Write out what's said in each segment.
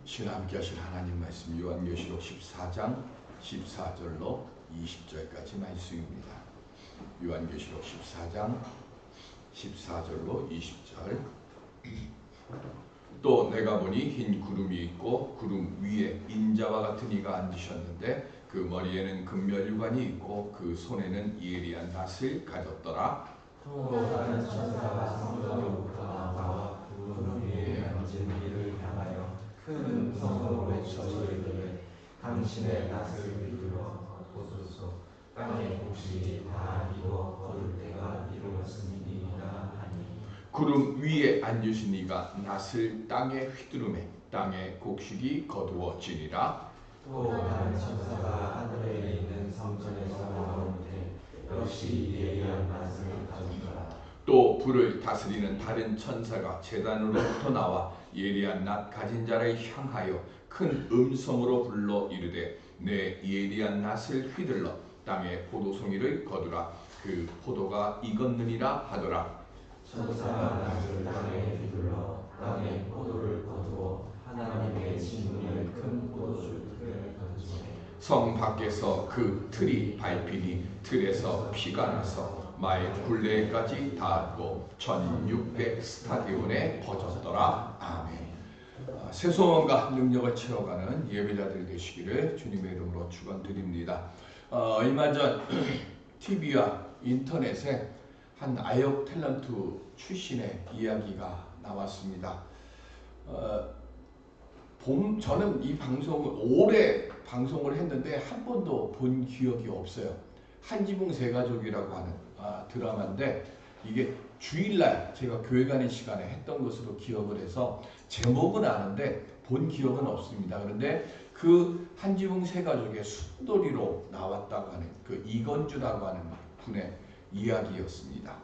신함께 하실 하나님 말씀 요한계시록 14장 14절로 20절까지 말씀입니다. 요한계시록 14장 14절로 20절. 또 내가 보니 흰 구름이 있고 구름 위에 인자와 같은 이가 앉으셨는데 그 머리에는 금멸유관이 있고 그 손에는 예리한 낫을 가졌더라. 또 다른 천사가 성전으로부터 나와 구름 위에 앉은 이를 향하여 큰 음성으로 외쳐 이르되 당신의 낫을 휘둘러 걷소서. 땅의 곡식이 다 익어 거둘 때가 이루었으니이다 하니. 구름 위에 앉으신 이가 낫을 땅에 휘두르매 땅의 곡식이 거두어지니라. 또 다른 천사가 하늘에 있는 성전에서 나오는데 역시 예리한 낫을 가져더라. 또 불을 다스리는 다른 천사가 제단으로부터 나와 예리한 낫 가진 자를 향하여 큰 음성으로 불러 이르되 내 예리한 낫을 휘둘러 땅의 포도송이를 거두라. 그 포도가 익었느니라 하더라. 천사가 낫을 땅에 휘둘러 땅의 포도를 거두어 하나님의 진문의 큰 포도주를 던지매 성 밖에서 그 틀이 밟히니 틀에서 피가 나서 마의 굴레까지 닿았고 1600 스타디온에 퍼졌더라. 아멘. 새소원과 능력을 채워가는 예배자들 되시기를 주님의 이름으로 축원드립니다. 얼마 전 TV와 인터넷에 한 아역 탤런트 출신의 이야기가 나왔습니다. 저는 이 방송을 오래 방송을 했는데 한 번도 본 기억이 없어요. 한지붕 세가족이라고 하는 드라마인데 이게 주일날 제가 교회 가는 시간에 했던 것으로 기억을 해서 제목은 아는데 본 기억은 없습니다. 그런데 그 한지붕 세가족의 순돌이로 나왔다고 하는 그 이건주라고 하는 분의 이야기였습니다.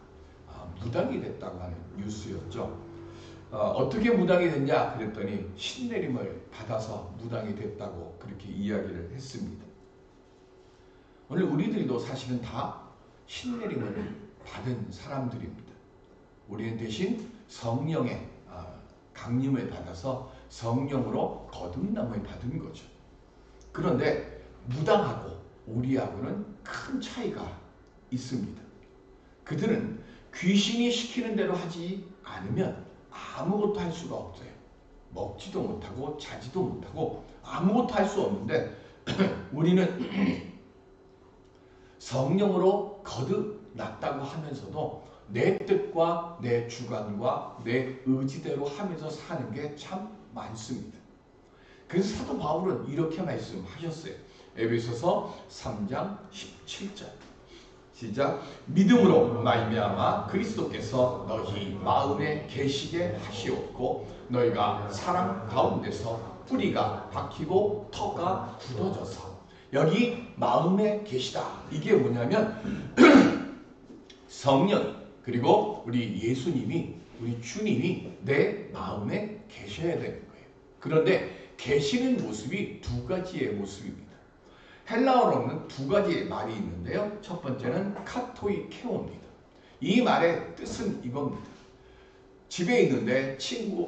무당이 됐다고 하는 뉴스였죠. 어떻게 무당이 됐냐 그랬더니 신내림을 받아서 무당이 됐다고 그렇게 이야기를 했습니다. 오늘 우리들도 사실은 다 신내림을 받은 사람들입니다. 우리는 대신 성령의 강림을 받아서 성령으로 거듭남을 받은 거죠. 그런데 무당하고 우리하고는 큰 차이가 있습니다. 그들은 귀신이 시키는 대로 하지 않으면 아무것도 할 수가 없어요. 먹지도 못하고 자지도 못하고 아무것도 할 수 없는데 우리는 성령으로 거듭났다고 하면서도 내 뜻과 내 주관과 내 의지대로 하면서 사는 게 참 많습니다. 그래서 사도 바울은 이렇게 말씀하셨어요. 에베소서 3장 17절 시작. 믿음으로 말미암아 그리스도께서 너희 마음에 계시게 하시옵고 너희가 사랑 가운데서 뿌리가 박히고 터가 굳어져서 여기 마음에 계시다. 이게 뭐냐면 성령 그리고 우리 예수님이 우리 주님이 내 마음에 계셔야 되는 거예요. 그런데 계시는 모습이 두 가지의 모습입니다. 헬라어로는 두 가지의 말이 있는데요. 첫 번째는 카토이케오입니다. 이 말의 뜻은 이겁니다. 집에 있는데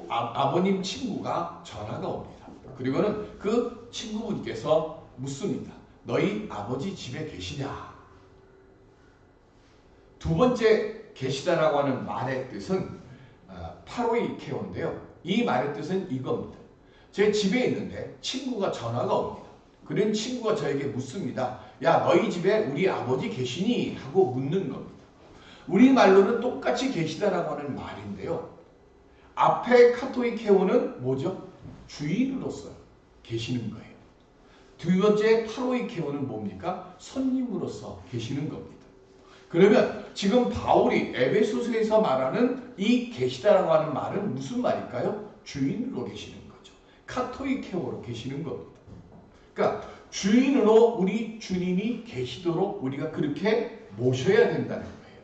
아버님 친구가 전화가 옵니다. 그리고는 그 친구분께서 묻습니다. 너희 아버지 집에 계시냐? 두 번째 계시다라고 하는 말의 뜻은 파로이케오인데요. 이 말의 뜻은 이겁니다. 제 집에 있는데 친구가 전화가 옵니다. 그런 친구가 저에게 묻습니다. 야, 너희 집에 우리 아버지 계시니? 하고 묻는 겁니다. 우리말로는 똑같이 계시다라고 하는 말인데요. 앞에 카토이케오는 뭐죠? 주인으로서 계시는 거예요. 두 번째 파로이케오는 뭡니까? 손님으로서 계시는 겁니다. 그러면 지금 바울이 에베소서에서 말하는 이 계시다라고 하는 말은 무슨 말일까요? 주인으로 계시는 거죠. 카토이케오로 계시는 겁니다. 그러니까 주인으로 우리 주님이 계시도록 우리가 그렇게 모셔야 된다는 거예요.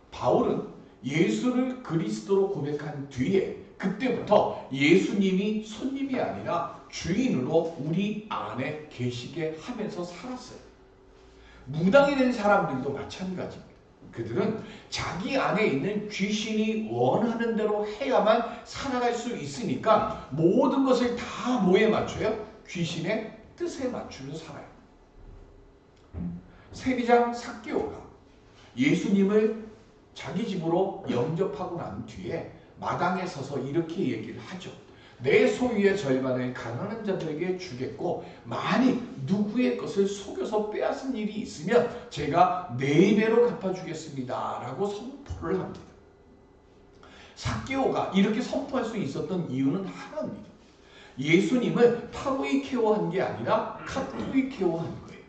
바울은 예수를 그리스도로 고백한 뒤에 그때부터 예수님이 손님이 아니라 주인으로 우리 안에 계시게 하면서 살았어요. 무당이 된 사람들도 마찬가지입니다. 그들은 자기 안에 있는 귀신이 원하는 대로 해야만 살아갈 수 있으니까 모든 것을 다 뭐에 맞춰요? 귀신의 뜻에 맞추며 살아요. 세리장 삭개오가 예수님을 자기 집으로 영접하고 난 뒤에 마당에 서서 이렇게 얘기를 하죠. 내 소유의 절반을 가난한 자들에게 주겠고 만일 누구의 것을 속여서 빼앗은 일이 있으면 제가 4배로 갚아주겠습니다 라고 선포를 합니다. 삭개오가 이렇게 선포할 수 있었던 이유는 하나입니다. 예수님을 파루이케오한 게 아니라 카토이케오한 거예요.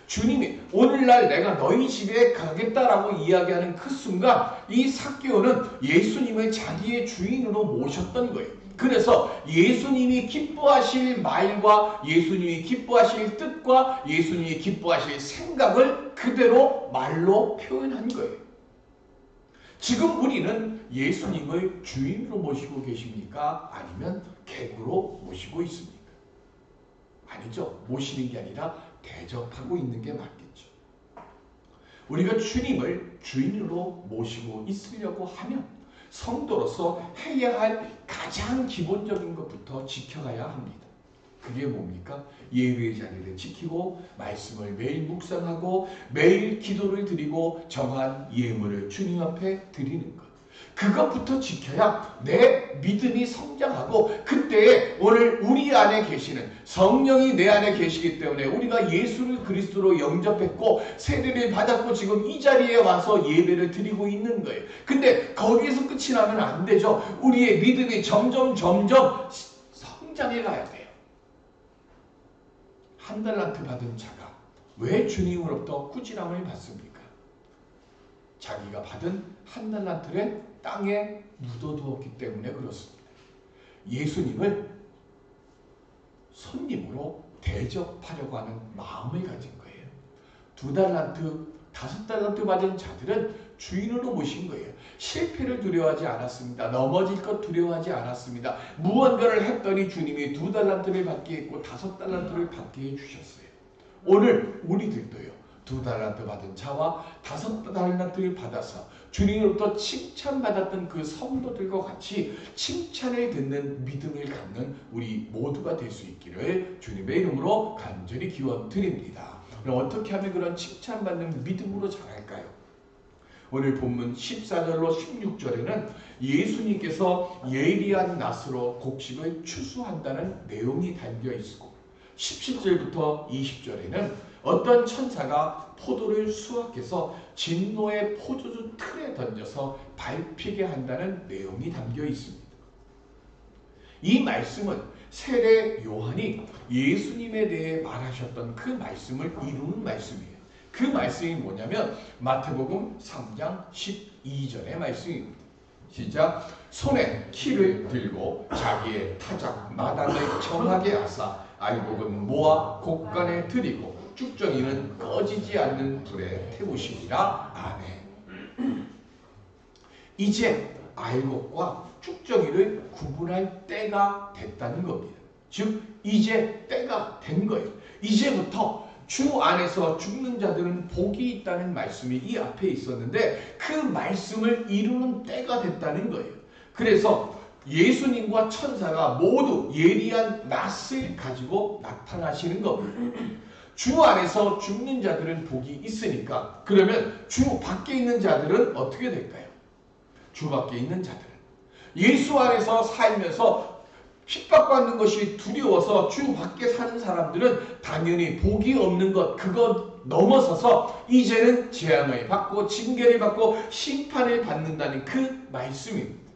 주님이 오늘날 내가 너희 집에 가겠다라고 이야기하는 그 순간 이 삭개오는 예수님을 자기의 주인으로 모셨던 거예요. 그래서 예수님이 기뻐하실 말과 예수님이 기뻐하실 뜻과 예수님이 기뻐하실 생각을 그대로 말로 표현한 거예요. 지금 우리는 예수님을 주인으로 모시고 계십니까? 아니면 객으로 모시고 있습니까? 아니죠. 모시는 게 아니라 대접하고 있는 게 맞겠죠. 우리가 주님을 주인으로 모시고 있으려고 하면 성도로서 해야 할 가장 기본적인 것부터 지켜가야 합니다. 그게 뭡니까? 예배의 자리를 지키고 말씀을 매일 묵상하고 매일 기도를 드리고 정한 예물을 주님 앞에 드리는 것. 그것부터 지켜야 내 믿음이 성장하고 그때 오늘 우리 안에 계시는 성령이 내 안에 계시기 때문에 우리가 예수를 그리스도로 영접했고 세례를 받았고 지금 이 자리에 와서 예배를 드리고 있는 거예요. 근데 거기에서 끝이 나면 안 되죠. 우리의 믿음이 점점 성장해 가야 돼요. 1달란트 받은 자가 왜 주님으로부터 꾸지람을 받습니까? 자기가 받은 1달란트를 땅에 묻어두었기 때문에 그렇습니다. 예수님을 손님으로 대접하려고 하는 마음을 가진 거예요. 2달란트, 5달란트 받은 자들은 주인으로 모신 거예요. 실패를 두려워하지 않았습니다. 넘어질 것 두려워하지 않았습니다. 무언가를 했더니 주님이 2달란트를 받게 했고 5달란트를 받게 해주셨어요. 오늘 우리들도요. 2달란트 받은 자와 5달란트를 받아서 주님으로부터 칭찬받았던 그 성도들과 같이 칭찬을 듣는 믿음을 갖는 우리 모두가 될 수 있기를 주님의 이름으로 간절히 기원 드립니다. 그럼 어떻게 하면 그런 칭찬받는 믿음으로 자랄까요? 오늘 본문 14절로 16절에는 예수님께서 예리한 낫으로 곡식을 추수한다는 내용이 담겨 있고 17절부터 20절에는 어떤 천사가 포도를 수확해서 진노의 포도주 틀에 던져서 밟히게 한다는 내용이 담겨 있습니다. 이 말씀은 세례 요한이 예수님에 대해 말하셨던 그 말씀을 이루는 말씀이에요. 그 말씀이 뭐냐면 마태복음 3장 12절의 말씀입니다. 시작. 손에 키를 들고 자기의 타작 마당을 정하게 하사 알곡은 모아 곡간에 들이고 쭉정이는 꺼지지 않는 불에 태우시리라. 아멘. 이제 알곡과 쭉정이를 구분할 때가 됐다는 겁니다. 즉 이제 때가 된 거예요. 이제부터 주 안에서 죽는 자들은 복이 있다는 말씀이 이 앞에 있었는데 그 말씀을 이루는 때가 됐다는 거예요. 그래서 예수님과 천사가 모두 예리한 낫을 가지고 나타나시는 겁니다. 주 안에서 죽는 자들은 복이 있으니까 그러면 주 밖에 있는 자들은 어떻게 될까요? 주 밖에 있는 자들은 예수 안에서 살면서 핍박받는 것이 두려워서 주 밖에 사는 사람들은 당연히 복이 없는 것 그것 넘어서서 이제는 재앙을 받고 징계를 받고 심판을 받는다는 그 말씀입니다.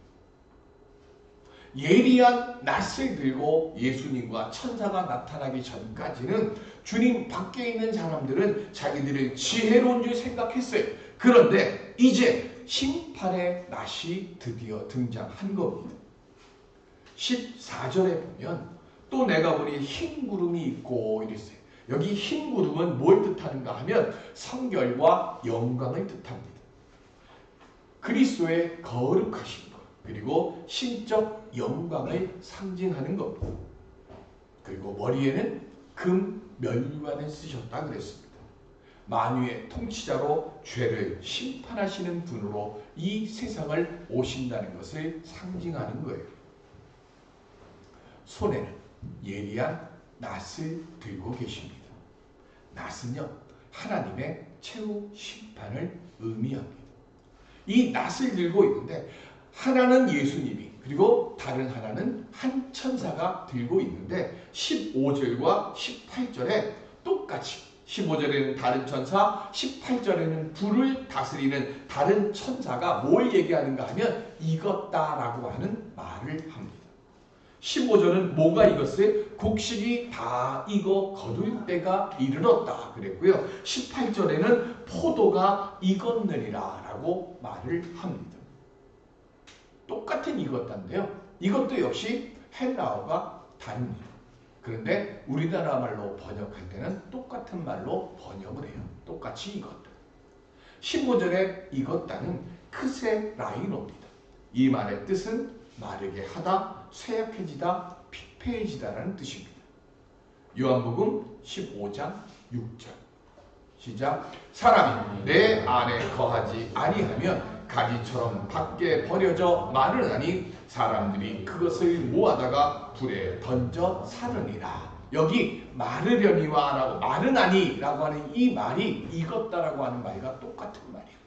예리한 낫을 들고 예수님과 천사가 나타나기 전까지는 주님 밖에 있는 사람들은 자기들을 지혜로운 줄 생각했어요. 그런데 이제 심판의 낫이 드디어 등장한 겁니다. 14절에 보면 또 내가 보니 흰 구름이 있고 이랬어요. 여기 흰 구름은 뭘 뜻하는가 하면 성결과 영광을 뜻합니다. 그리스도의 거룩하신 것 그리고 신적 영광을 상징하는 겁니다. 그리고 머리에는 금 면류관을 쓰셨다 그랬습니다. 만유의 통치자로 죄를 심판하시는 분으로 이 세상을 오신다는 것을 상징하는 거예요. 손에는 예리한 낫을 들고 계십니다. 낫은요, 하나님의 최후 심판을 의미합니다. 이 낫을 들고 있는데 하나는 예수님이, 그리고 다른 하나는 한 천사가 들고 있는데 15절과 18절에 똑같이 15절에는 다른 천사, 18절에는 불을 다스리는 다른 천사가 뭘 얘기하는가 하면 익었다라고 하는 말을 합니다. 15절은 뭐가 익었어요? 곡식이 다 익어 거둘 때가 이르렀다 그랬고요. 18절에는 포도가 익었느니라 라고 말을 합니다. 똑같은 익었다인데요. 이것도 역시 헬라어가 다릅니다. 그런데 우리나라 말로 번역할 때는 똑같은 말로 번역을 해요. 똑같이 익었다. 15절에 익었다는 크세 라이노입니다. 이 말의 뜻은 마르게 하다, 쇠약해지다, 피폐해지다라는 뜻입니다. 요한복음 15장 6절 시작. 사람이 내 안에 거하지 아니하면 가지처럼 밖에 버려져 마르나니 사람들이 그것을 모아다가 불에 던져 사르니라. 여기 마르려니와 라고 마르나니라고 하는 이 말이 익었다라고 하는 말과 똑같은 말이에요.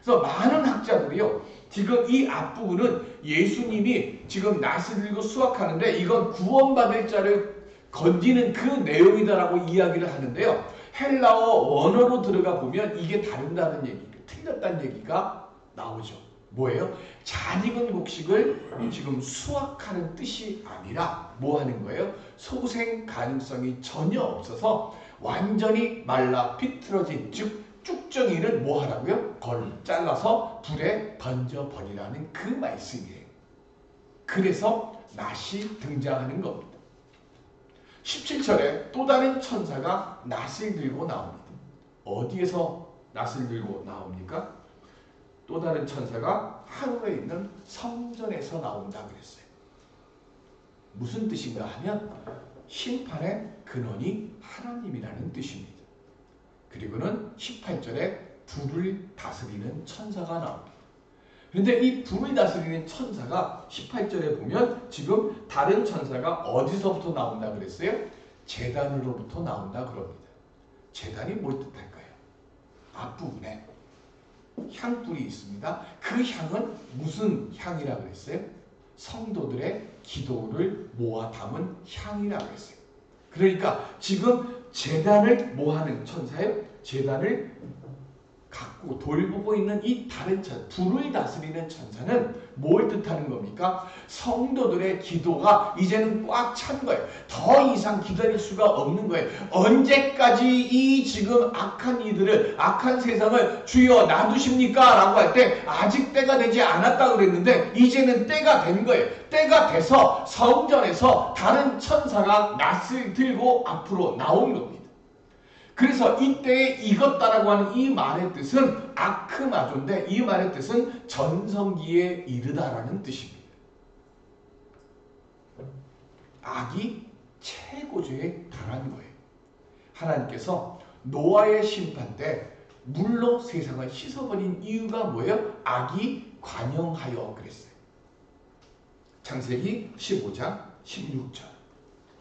그래서 많은 학자들이요, 지금 이 앞부분은 예수님이 지금 낫을 들고 수확하는데 이건 구원받을 자를 건지는 그 내용이다라고 이야기를 하는데요. 헬라어 원어로 들어가 보면 이게 다른다는 얘기, 틀렸다는 얘기가 나오죠. 뭐예요? 잘 익은 곡식을 지금 수확하는 뜻이 아니라 뭐 하는 거예요? 소생 가능성이 전혀 없어서 완전히 말라 비틀어진, 즉 쭉정이를 뭐 하라고요? 잘라서 불에 던져버리라는 그 말씀이에요. 그래서 낫이 등장하는 겁니다. 17절에 또 다른 천사가 낫을 들고 나옵니다. 어디에서 낫을 들고 나옵니까? 또 다른 천사가 하늘에 있는 성전에서 나온다 그랬어요. 무슨 뜻인가 하면 심판의 근원이 하나님이라는 뜻입니다. 그리고는 18절에 불을 다스리는 천사가 나옵니다. 그런데 이 불을 다스리는 천사가 18절에 보면 지금 다른 천사가 어디서부터 나온다 그랬어요? 제단으로부터 나온다 그럽니다. 제단이 뭘 뜻할까요? 앞부분에 향불이 있습니다. 그 향은 무슨 향이라 그랬어요? 성도들의 기도를 모아 담은 향이라 그랬어요. 그러니까 지금 제단을 모하는 천사예요. 제단을 갖고 돌보고 있는 이 다른 천사, 불을 다스리는 천사는 뭘 뜻하는 겁니까? 성도들의 기도가 이제는 꽉 찬 거예요. 더 이상 기다릴 수가 없는 거예요. 언제까지 이 지금 악한 이들을, 악한 세상을 주여 놔두십니까? 라고 할 때 아직 때가 되지 않았다 그랬는데 이제는 때가 된 거예요. 때가 돼서 성전에서 다른 천사가 낫을 들고 앞으로 나온 겁니다. 그래서 이때에 익었다라고 하는 이 말의 뜻은 아크마조인데 이 말의 뜻은 전성기에 이르다라는 뜻입니다. 악이 최고조에 달한 거예요. 하나님께서 노아의 심판 때 물로 세상을 씻어버린 이유가 뭐예요? 악이 관영하여 그랬어요. 창세기 15장 16절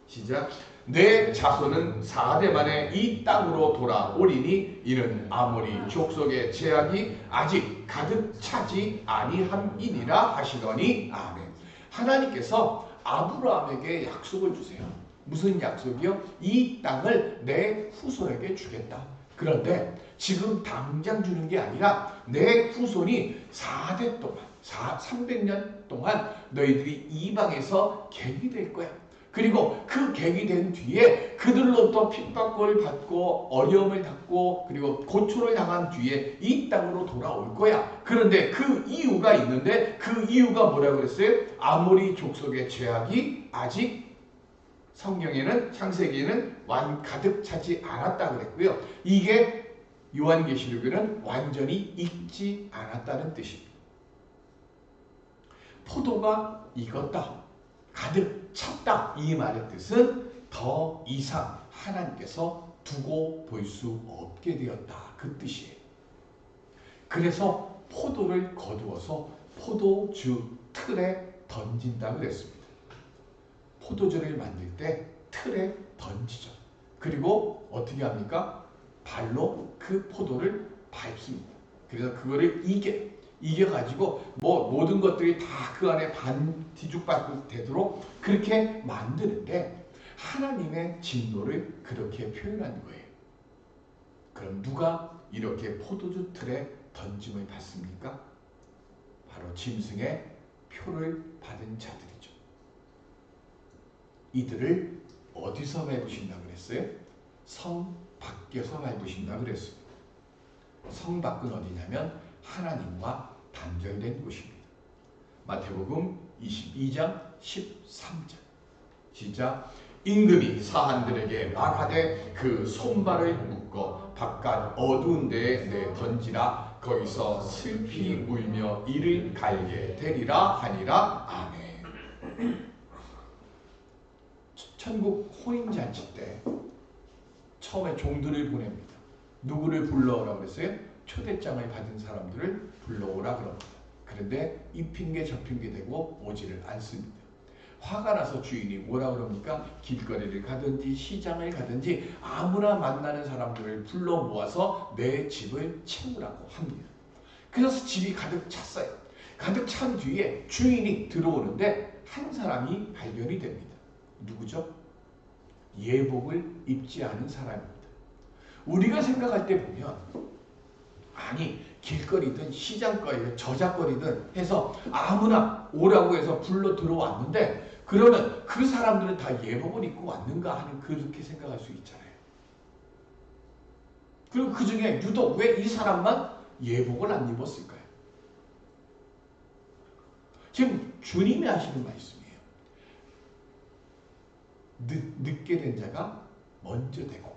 시작. 내 자손은 4대 만에 이 땅으로 돌아오리니 이는 아모리 족속의 죄악이 아직 가득 차지 아니함이니라 하시더니 아멘. 하나님께서 아브라함에게 약속을 주세요. 무슨 약속이요? 이 땅을 내 후손에게 주겠다. 그런데 지금 당장 주는 게 아니라 내 후손이 4대 동안 300년 동안 너희들이 이방에서 갱이 될 거야. 그리고 그 갱이 된 뒤에 그들로부터 핍박을 받고 어려움을 받고 그리고 고초를 당한 뒤에 이 땅으로 돌아올 거야. 그런데 그 이유가 있는데 그 이유가 뭐라고 그랬어요? 아모리 족속의 죄악이 아직 성경에는 창세기에는 가득 차지 않았다 그랬고요. 이게 요한계시록에는 완전히 익지 않았다는 뜻입니다. 포도가 익었다. 가득 찼다. 이 말의 뜻은 더 이상 하나님께서 두고 볼 수 없게 되었다. 그 뜻이에요. 그래서 포도를 거두어서 포도주 틀에 던진다고 그랬습니다. 포도주를 만들 때 틀에 던지죠. 그리고 어떻게 합니까? 발로 그 포도를 밟습니다. 그래서 그거를 이겨가지고 뭐 모든 것들이 다 그 안에 뒤죽박죽 되도록 그렇게 만드는데 하나님의 진노를 그렇게 표현한 거예요. 그럼 누가 이렇게 포도주 틀에 던짐을 받습니까? 바로 짐승의 표를 받은 자들이죠. 이들을 어디서 밟으신다고 그랬어요? 성 밖에서 밟으신다고 그랬습니다. 성 밖은 어디냐면 하나님과 단절된 곳입니다. 마태복음 22장 13절 시작. 임금이 사한들에게 말하되 그 손발을 묶어 바깥 어두운 데에 내 던지라. 거기서 슬피 울며 이를 갈게 되리라 하니라. 아멘. 천국 혼인잔치 때 처음에 종들을 보냅니다. 누구를 불러오라고 그랬어요? 초대장을 받은 사람들을 불러오라 그럽니다. 그런데 이 핑계 저 핑계 대고 오지를 않습니다. 화가 나서 주인이 뭐라 그럽니까? 길거리를 가든지 시장을 가든지 아무나 만나는 사람들을 불러 모아서 내 집을 채우라고 합니다. 그래서 집이 가득 찼어요. 가득 찬 뒤에 주인이 들어오는데 한 사람이 발견이 됩니다. 누구죠? 예복을 입지 않은 사람입니다. 우리가 생각할 때 보면 아니 길거리든 시장거리든 저작거리든 해서 아무나 오라고 해서 불러 들어왔는데 그러면 그 사람들은 다 예복을 입고 왔는가 하는 그렇게 생각할 수 있잖아요. 그리고 그 중에 유독 왜 이 사람만 예복을 안 입었을까요? 지금 주님이 하시는 말씀이에요. 늦게 된 자가 먼저 되고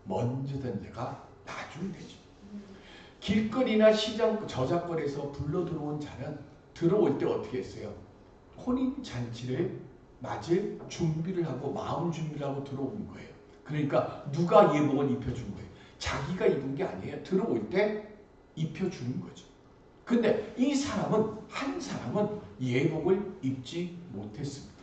먼저 된 자가 나중에 되죠. 길거리나 시장 저작거리에서 불러 들어온 자는 들어올 때 어떻게 했어요? 혼인잔치를 맞을 준비를 하고 마음 준비를 하고 들어온 거예요. 그러니까 누가 예복을 입혀준 거예요? 자기가 입은 게 아니에요. 들어올 때 입혀주는 거죠. 근데 이 사람은 한 사람은 예복을 입지 못했습니다.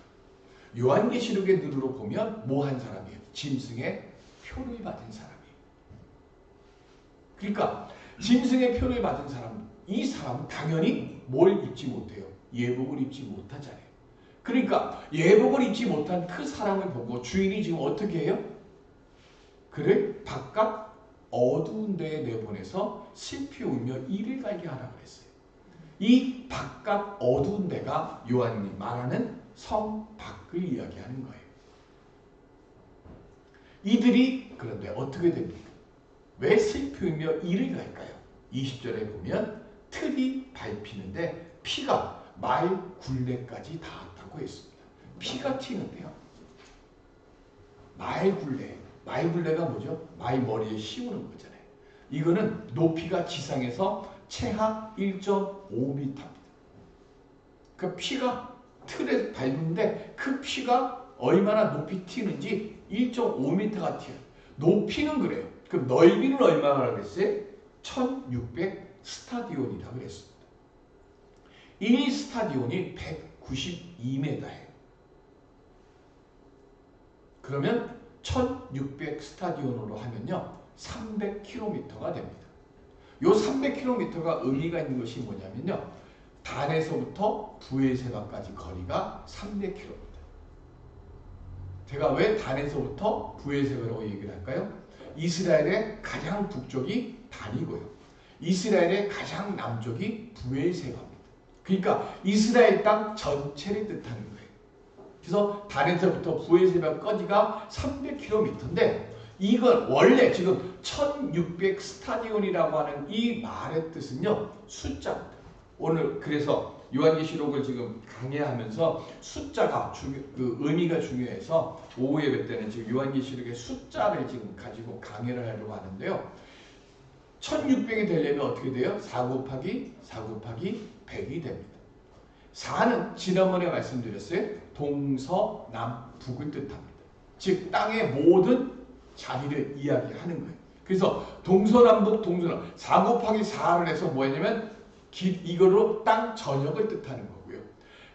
요한계시록의 눈으로 보면 뭐 한 사람이에요? 짐승의 표를 받은 사람이에요. 그러니까 짐승의 표를 받은 사람, 이 사람은 당연히 뭘 입지 못해요? 예복을 입지 못하잖아요. 그러니까 예복을 입지 못한 그 사람을 보고 주인이 지금 어떻게 해요? 그를 바깥 어두운 데에 내보내서 슬피 울며 이를 갈게 하라고 그랬어요. 이 바깥 어두운 데가 요한이 말하는 성 밖을 이야기하는 거예요. 이들이 그런데 어떻게 됩니까? 왜 슬피 울며 이를 갈까요? 20절에 보면 틀이 밟히는데 피가 말 굴레까지 닿았다고 했습니다. 피가 튀는데요. 말 굴레가 뭐죠? 말 머리에 씌우는 거잖아요. 이거는 높이가 지상에서 최하 1.5m입니다. 그 피가 틀에 밟는데 그 피가 얼마나 높이 튀는지 1.5m가 튀어요. 높이는 그래요. 그럼 넓이는 얼마나 그랬어요? 1600 스타디온이라고 그랬습니다. 이 스타디온이 192m예요. 그러면 1600 스타디온으로 하면요 300km가 됩니다. 요 300km가 의미가 있는 것이 뭐냐면요 단에서부터 부엘세바까지 거리가 300km입니다. 제가 왜 단에서부터 부엘세바라고 얘기를 할까요? 이스라엘의 가장 북쪽이 단이고요. 이스라엘의 가장 남쪽이 부엘세바입니다. 그러니까 이스라엘 땅 전체를 뜻하는 거예요. 그래서 단에서부터 부엘세바까지가 300km인데 이건 원래 지금 1600 스타디온이라고 하는 이 말의 뜻은요 숫자입니다. 오늘 그래서 요한계시록을 지금 강의하면서 숫자가 그 의미가 중요해서 오후 예배 때는 지금 요한계시록의 숫자를 지금 가지고 강의를 하려고 하는데요. 1600이 되려면 어떻게 돼요? 4 곱하기 100이 됩니다. 4는 지난번에 말씀드렸어요. 동서남북을 뜻합니다. 즉 땅의 모든 자리를 이야기하는 거예요. 그래서 동서남북 동서남 4 곱하기 4를 해서 뭐냐면 이거로 땅 전역을 뜻하는 거고요.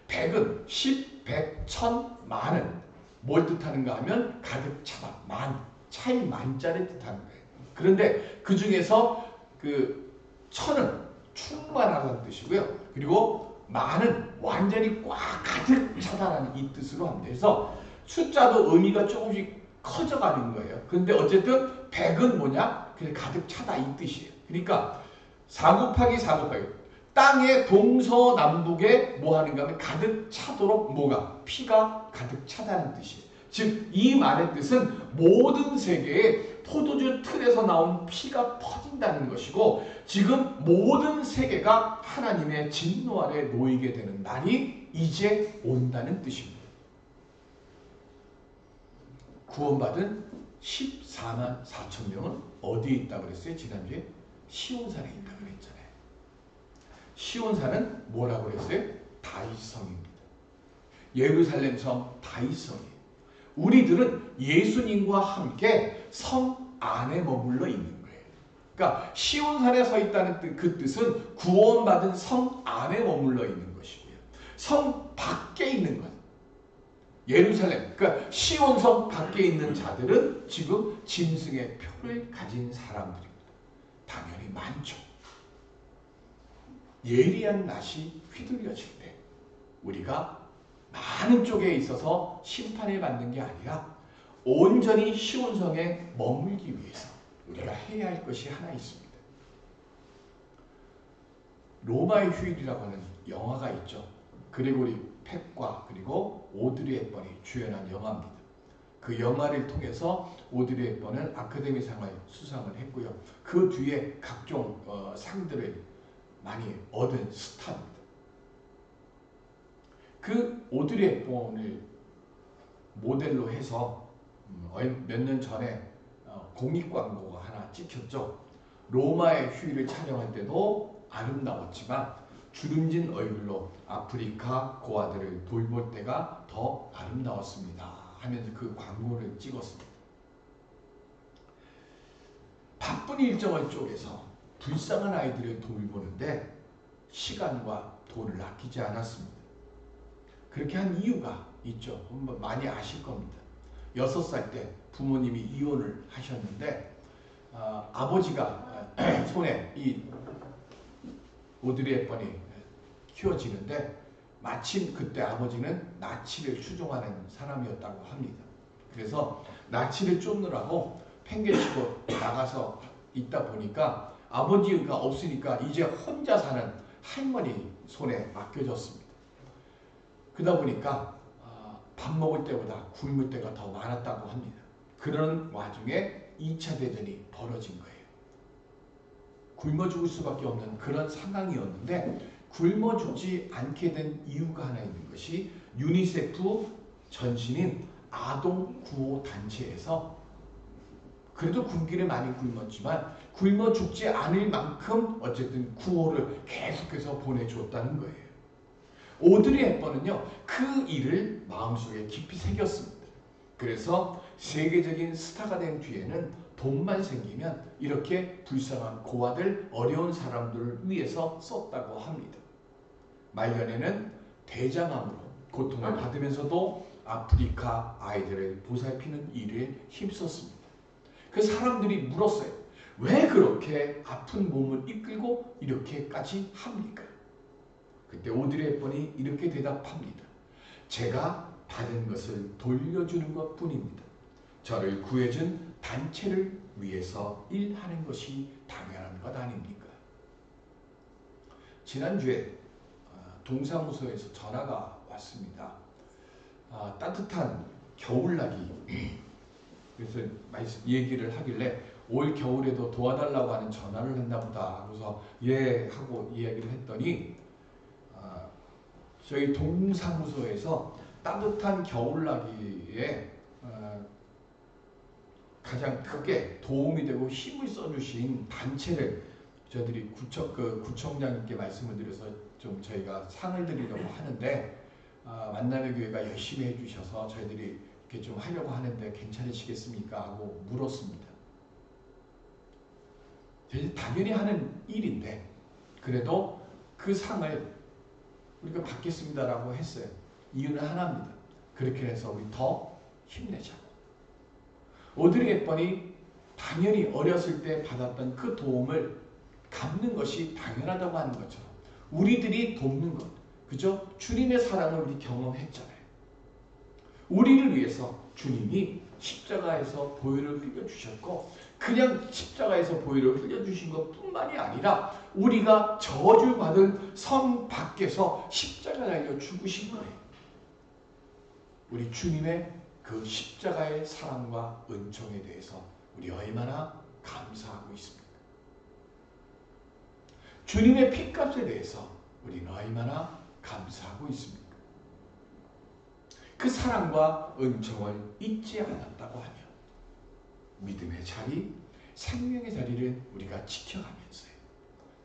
백은 10, 100, 1000, 만은 뭘 뜻하는가 하면 가득 차다. 만, 차이 만자를 뜻하는 거예요. 그런데 그 중에서 그 천은 충만하다는 뜻이고요. 그리고 만은 완전히 꽉 가득 차다라는 이 뜻으로 합니다. 그래서 숫자도 의미가 조금씩 커져가는 거예요. 그런데 어쨌든 100은 뭐냐? 그냥 가득 차다 이 뜻이에요. 그러니까 4 곱하기 4 곱하기 땅의 동서남북에 뭐 하는가 하면 가득 차도록 뭐가? 피가 가득 차다는 뜻이에요. 즉 이 말의 뜻은 모든 세계에 포도주 틀에서 나온 피가 퍼진다는 것이고 지금 모든 세계가 하나님의 진노 아래 놓이게 되는 날이 이제 온다는 뜻입니다. 구원받은 14만 4천 명은 어디에 있다고 그랬어요? 지난주에 시온산에 있다고 그랬잖아요. 시온산은 뭐라고 그랬어요? 다윗성입니다. 예루살렘 성 다윗성이에요. 우리들은 예수님과 함께 성 안에 머물러 있는 거예요. 그러니까 시온산에 서 있다는 그 뜻은 구원받은 성 안에 머물러 있는 것이고요. 성 밖에 있는 것. 예루살렘, 그러니까 시온성 밖에 있는 자들은 지금 짐승의 표를 가진 사람들입니다. 당연히 많죠. 예리한 낫이 휘둘려질 때 우리가 많은 쪽에 있어서 심판을 받는 게 아니라 온전히 시온성에 머물기 위해서 우리가 해야 할 것이 하나 있습니다. 로마의 휴일이라고 하는 영화가 있죠. 그레고리 팻과 그리고 오드리 헵번이 주연한 영화입니다. 그 영화를 통해서 오드리 헵번은 아카데미상을 수상을 했고요. 그 뒤에 각종 상들을 많이 얻은 스타입니다. 그 오드리 헵번을 모델로 해서 몇 년 전에 공익 광고가 하나 찍혔죠. 로마의 휴일을 촬영할 때도 아름다웠지만 주름진 얼굴로 아프리카 고아들을 돌볼 때가 더 아름다웠습니다 하면서 그 광고를 찍었습니다. 바쁜 일정을 쪼개서 불쌍한 아이들을 돌보는데 시간과 돈을 아끼지 않았습니다. 그렇게 한 이유가 있죠. 많이 아실 겁니다. 6살 때 부모님이 이혼을 하셨는데 아버지가 손에 이 오드리 헵번이 키워지는데 마침 그때 아버지는 나치를 추종하는 사람이었다고 합니다. 그래서 나치를 쫓느라고 팽개치고 나가서 있다 보니까 아버지가 없으니까 이제 혼자 사는 할머니 손에 맡겨졌습니다. 그러다 보니까 밥 먹을 때보다 굶을 때가 더 많았다고 합니다. 그런 와중에 2차 대전이 벌어진 거예요. 굶어 죽을 수밖에 없는 그런 상황이었는데 굶어 죽지 않게 된 이유가 하나 있는 것이 유니세프 전신인 아동 구호 단체에서 그래도 굶기를 많이 굶었지만 굶어 죽지 않을 만큼 어쨌든 구호를 계속해서 보내줬다는 거예요. 오드리 헵번은요 그 일을 마음속에 깊이 새겼습니다. 그래서 세계적인 스타가 된 뒤에는 돈만 생기면 이렇게 불쌍한 고아들 어려운 사람들을 위해서 썼다고 합니다. 말년에는 대장암으로 고통을 받으면서도 아프리카 아이들을 보살피는 일에 힘썼습니다. 그 사람들이 물었어요. 왜 그렇게 아픈 몸을 이끌고 이렇게까지 합니까? 그때 오드리 헵번이 이렇게 대답합니다. 제가 받은 것을 돌려주는 것 뿐입니다. 저를 구해준 단체를 위해서 일하는 것이 당연한 것 아닙니까? 지난주에 동사무소에서 전화가 왔습니다. 따뜻한 겨울나기 그래서 얘기를 하길래 올 겨울에도 도와달라고 하는 전화를 했나 보다 하고서 예 하고 이야기를 했더니 저희 동사무소에서 따뜻한 겨울나기에 가장 크게 도움이 되고 힘을 써주신 단체를 저희들이 구청장님께 말씀을 드려서 좀 저희가 상을 드리려고 하는데 만남의 교회가 열심히 해주셔서 저희들이 이렇게 좀 하려고 하는데 괜찮으시겠습니까? 하고 물었습니다. 당연히 하는 일인데 그래도 그 상을 우리가 받겠습니다라고 했어요. 이유는 하나입니다. 그렇게 해서 우리 더 힘내자고. 오드리 헵번이 당연히 어렸을 때 받았던 그 도움을 갚는 것이 당연하다고 하는 것처럼 우리들이 돕는 것, 그죠? 주님의 사랑을 우리 경험했잖아요. 우리를 위해서 주님이 십자가에서 보혈을 흘려주셨고 그냥 십자가에서 보혈을 흘려주신 것뿐만이 아니라 우리가 저주받을 선 밖에서 십자가 달려 죽으신 거예요. 우리 주님의 그 십자가의 사랑과 은총에 대해서 우리 얼마나 감사하고 있습니까? 주님의 핏값에 대해서 우리는 얼마나 감사하고 있습니까? 그 사랑과 은총을 잊지 않았다고 하면 믿음의 자리, 생명의 자리를 우리가 지켜가면서요.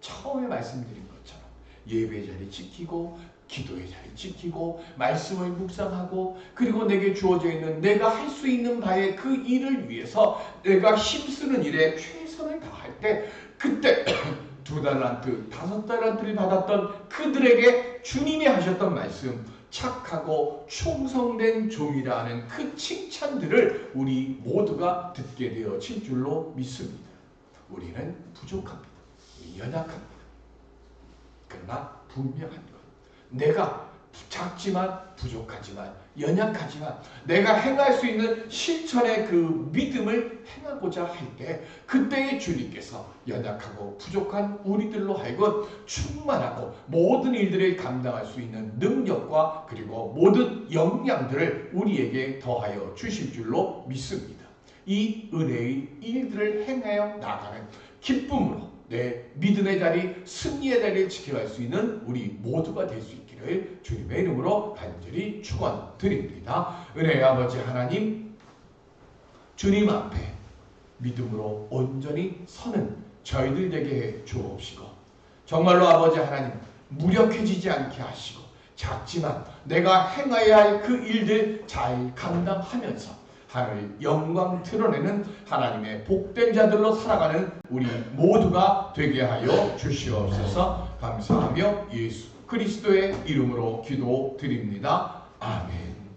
처음에 말씀드린 것처럼 예배의 자리 지키고 기도의 자리 지키고 말씀을 묵상하고 그리고 내게 주어져 있는 내가 할 수 있는 바의 그 일을 위해서 내가 힘쓰는 일에 최선을 다할 때 그때 2달란트, 5달란트를 받았던 그들에게 주님이 하셨던 말씀 착하고 충성된 종이라는 그 칭찬들을 우리 모두가 듣게 되어질 줄로 믿습니다. 우리는 부족합니다. 연약합니다. 그러나 분명한 것. 내가 작지만 부족하지만 연약하지만 내가 행할 수 있는 실천의 그 믿음을 행하고자 할 때 그때의 주님께서 연약하고 부족한 우리들로 하여금 충만하고 모든 일들을 감당할 수 있는 능력과 그리고 모든 역량들을 우리에게 더하여 주실 줄로 믿습니다. 이 은혜의 일들을 행하여 나가는 기쁨으로 내 믿음의 자리, 승리의 자리를 지켜갈 수 있는 우리 모두가 될 수 있기를 주님의 이름으로 간절히 축원드립니다. 은혜의 아버지 하나님, 주님 앞에 믿음으로 온전히 서는 저희들 되게 해 주옵시고 정말로 아버지 하나님 무력해지지 않게 하시고 작지만 내가 행해야 할 그 일들 잘 감당하면서 하늘 영광 드러내는 하나님의 복된 자들로 살아가는 우리 모두가 되게 하여 주시옵소서. 감사하며 예수 그리스도의 이름으로 기도드립니다. 아멘.